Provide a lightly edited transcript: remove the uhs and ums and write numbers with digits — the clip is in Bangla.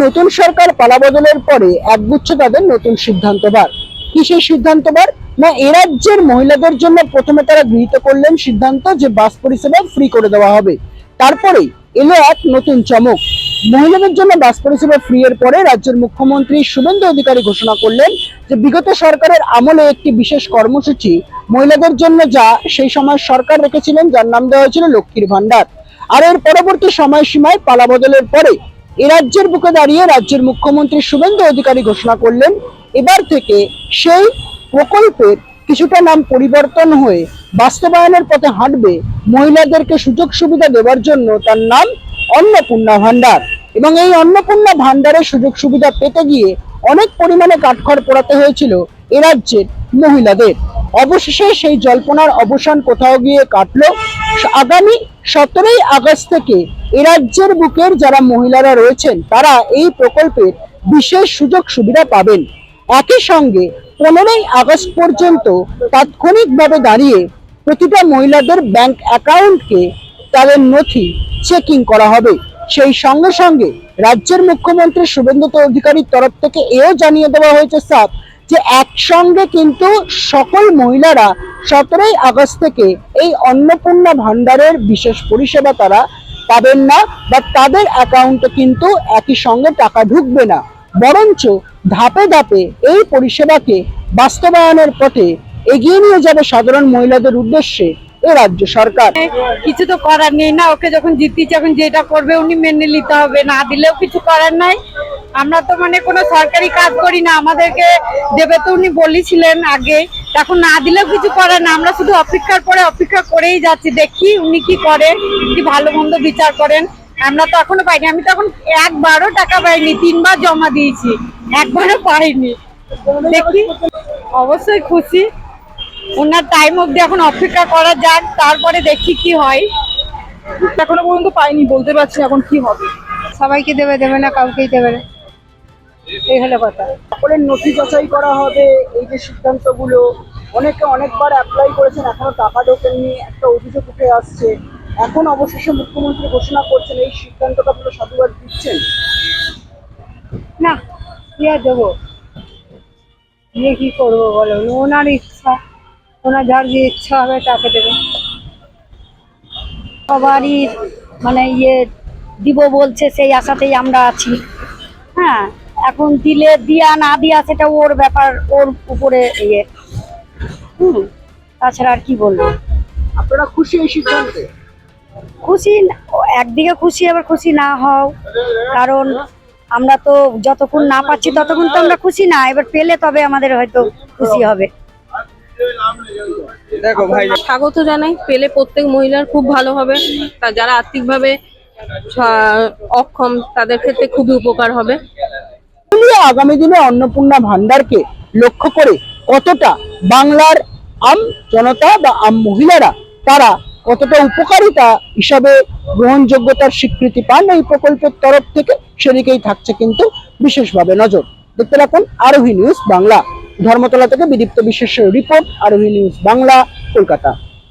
নতুন সরকার পালাবদলের পরে একগুচ্ছ তাদের নতুন সিদ্ধান্তবার। কি সেই সিদ্ধান্তবার? না, এ রাজ্যের মহিলাদের জন্য প্রথমে তারা গৃহীত করলেন সিদ্ধান্ত যে বাস পরিষেবা ফ্রি করে দেওয়া হবে। তারপরে এলো এক নতুন চমক। মহিলাদের জন্য বাস পরিষেবা ফ্রি এর পরে রাজ্যের মুখ্যমন্ত্রী শুভেন্দু অধিকারী ঘোষণা করলেন যে বিগত সরকারের আমলে একটি বিশেষ কর্মসূচি মহিলাদের জন্য যা সেই সময় সরকার রেখেছিলেন, যার নাম দেওয়া হয়েছিল লক্ষ্মীর ভান্ডার। আর এর পরবর্তী সময়সীমায় পালাবদলের পরে এ রাজ্যের বুকে দাঁড়িয়ে রাজ্যের মুখ্যমন্ত্রী শুভেন্দু অধিকারী ঘোষণা করলেন এবার থেকে সেই প্রকল্পের কিছুটা নাম পরিবর্তন হয়ে বাস্তবায়নের পথে হাঁটবে। মহিলাদেরকে সুযোগ সুবিধা দেওয়ার জন্য তার নাম অন্নপূর্ণা ভান্ডার। এবং এই অন্নপূর্ণা ভান্ডারের সুযোগ সুবিধা পেতে গিয়ে অনেক পরিমাণে কাঠখড় পোড়াতে হয়েছিল এ রাজ্যের মহিলাদের। অবশেষে সেই জল্পনার অবসান কোথাও গিয়ে কাটলো। আগামী 17ই আগস্ট থেকে এ রাজ্যের বুকের যারা মহিলারা রয়েছেন তারা এই প্রকল্পের বিশেষ সুযোগ সুবিধা পাবেন। একই সঙ্গে 15ই আগস্ট পর্যন্ত তাৎক্ষণিকভাবে দাঁড়িয়ে প্রতিটা মহিলাদের ব্যাংক অ্যাকাউন্টকে তাদের নথি চেকিং করা হবে। সেই সঙ্গে সঙ্গে রাজ্যের মুখ্যমন্ত্রী শুভেন্দু অধিকারীর তরফ থেকে এও জানিয়ে দেওয়া হয়েছে সাফ যে একসঙ্গে কিন্তু সকল মহিলারা 17ই আগস্ট থেকে এই অন্নপূর্ণা ভান্ডারের বিশেষ পরিষেবা তারা পাবেন না, বা তাদের অ্যাকাউন্টে কিন্তু একই সঙ্গে টাকা ঢুকবে না, বরঞ্চ ধাপে ধাপে এই পরিষেবাকে বাস্তবায়নের পথে এগিয়ে নিয়ে যাবে সাধারণ মহিলাদের উদ্দেশ্যে এ রাজ্য সরকার। কিছু তো করার নেই না, ওকে যখন জিততেছে এখন যেটা করবে উনি মেনে নিতে হবে, না দিলেও কিছু করার নাই। আমরা তো কোনো সরকারি কাজ করি না, আমাদেরকে দেবে তো উনি বলেছিলেন আগে, এখন না দিলেও কিছু করার না। আমরা শুধু অপেক্ষার পরে অপেক্ষা করেই যাচ্ছি, দেখি উনি কি করেন, কি ভালো মন্দ বিচার করেন। আমরা তো এখনো পাইনি, আমি তো এখন একবারও টাকা পাইনি, 3 বার জমা দিয়েছি, একবারও পাইনি। দেখি, অবশ্যই খুশি। ওনার টাইম অবধি এখন অপেক্ষা করা যাক, তারপরে দেখি কি হয়। এখনো পর্যন্ত পাইনি, বলতে পারছি এখন কি হবে। সবাইকে দেবে, দেবে না কাউকেই দেবে না, এই হলো কথা। সকলের নথি যাচাই করা হবে। এই যে সিদ্ধান্তগুলো অনেকে অনেকবার অ্যাপ্লাই করেছেন, এখনো টাকা ঢোকেননি, একটা অভিযোগ উঠে আসছে। এখন অবশেষে মুখ্যমন্ত্রী ঘোষণা করছেন, এই সিদ্ধান্তটা আপনারা সাধুবাদ দিচ্ছেন? না, কি আর দেবো, দিয়ে কি করবো বলো, ওনার ইচ্ছা, ওনার যার যে ইচ্ছা হবে তাকে দেবে। সবারই দিব বলছে, সেই আশাতেই আমরা আছি। হ্যাঁ, এখন দিলে দিয়া না দিয়া সেটা ওর ব্যাপার, ওর উপরে তাছাড়া আর কি বলবো। আপনারা খুশি এই সিদ্ধান্তে? খুশি, একদিকে খুশি আবার খুশি না হও, কারণ আমরা তো যতক্ষণ না পাচ্ছি ততক্ষণ তো আমরা খুশি না, এবার পেলে তবে আমাদের হয়তো খুশি হবে। দেখো ভাই, স্বাগত জানাই, পেলে প্রত্যেক মহিলার খুব ভালো হবে। যারা আর্থিকভাবে অক্ষম তাদের ক্ষেত্রে খুবই উপকার হবে। আগামী দিনে অন্নপূর্ণা ভান্ডারকে লক্ষ্য করে কতটা বাংলার আম জনতা বা আম মহিলারা তারা কতটা উপকারিতা হিসাবে গ্রহণযোগ্যতার স্বীকৃতি পান এই প্রকল্পের তরফ থেকে, সেদিকেই থাকছে কিন্তু বিশেষভাবে নজর। দেখতে রাখুন আরোহী নিউজ বাংলা। ধর্মতলা থেকে বিদীপ্ত বিশ্বাসের রিপোর্ট, আরোহী নিউজ বাংলা, কলকাতা।